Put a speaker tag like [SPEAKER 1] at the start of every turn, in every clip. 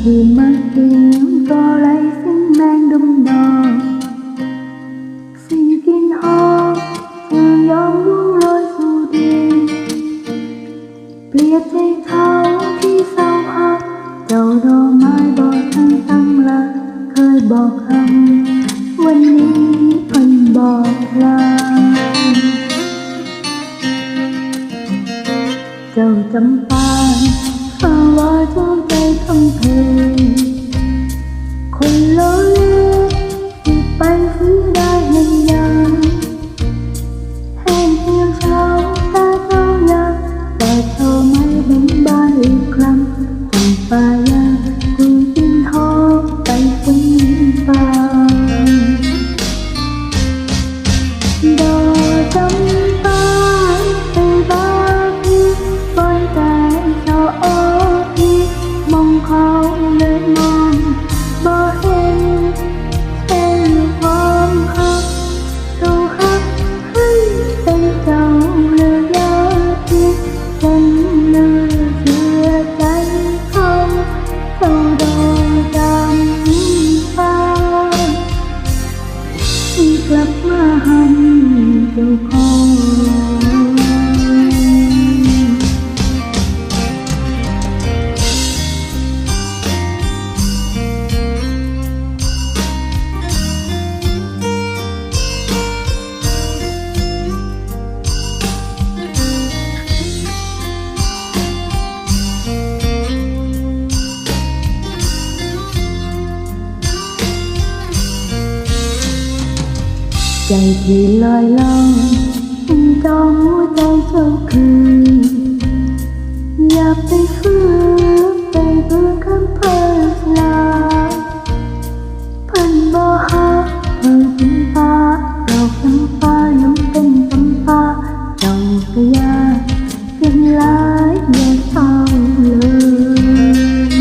[SPEAKER 1] ที่มาเก็บก็ไร้สิ่งแมงดมดอกสิ่งกินหอมจึงยอมรุ่งโรยสู่ดินเปรียบใจเขาที่เศร้าหักเจ้าดอกไม้บอกทันตั้งหลักเคยบอกคำวันนี้เพิ่นบอกลาเจ้าจำปาฟังว่าจงใจคำเพลงคนโลเลที่ไปถึงได้เห็นยังแห้งเพียงเช้าตาเจ้ายังแต่เธอไม่เบ่งบานอีกครั้งจำปายังกุยกินหอมไปถึงป่าดอกจำปาไปบ้านที่บนแต่เธอโอ้ที่มองเขาเลยมองบ่เห็นเป็นความหักต้องหักให้เป็นเจ้าเลือกยาที่ฉันเลือกเชื่อใจเขาเจ้าดอกจำปาที่กลับมาหันเจ้าของใจที่ลอยล่องจองหัวใจเจ้าคืนอย่าไปฝืนไปเบื่อคำเพ้อลาเพิ่นบ่ฮักเพิ่นเป็นปาดอกจำปายังเป็นจำปาเจ้าก็อยากเป็นหลายอย่าเศร้าเลย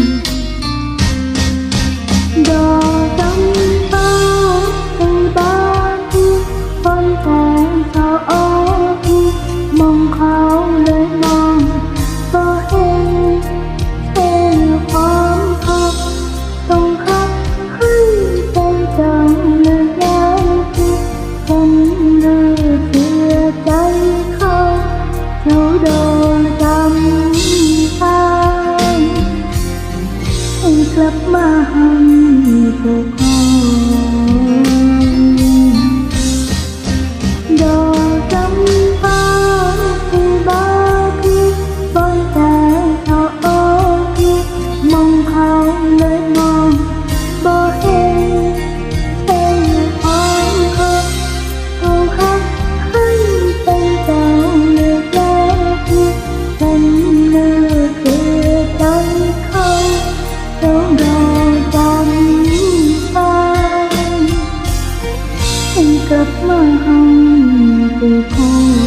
[SPEAKER 1] ดอกจำปาไปบ้านที่บนแต่เธอโอ้ที่มองเขาเลยมองบ่เห็นเป็นความหักต้องหักให้เป็นเจ้าเลือกยาที่ฉันเลือกเชื่อใจเขาเจ้าดอกจำปาให้กลับมาหันเจ้าของดอกจำปาที่บ้านที่บนแต่เธอโอ้ที่มองเขาเลยมองบ่เห็นเป็นความหักต้องหักให้เป็นเจ้าเลือกยาที่ฉันเลือกเชื่อใจเขาเจ้าดอกจำปาให้กลับมาหันเจ้าของ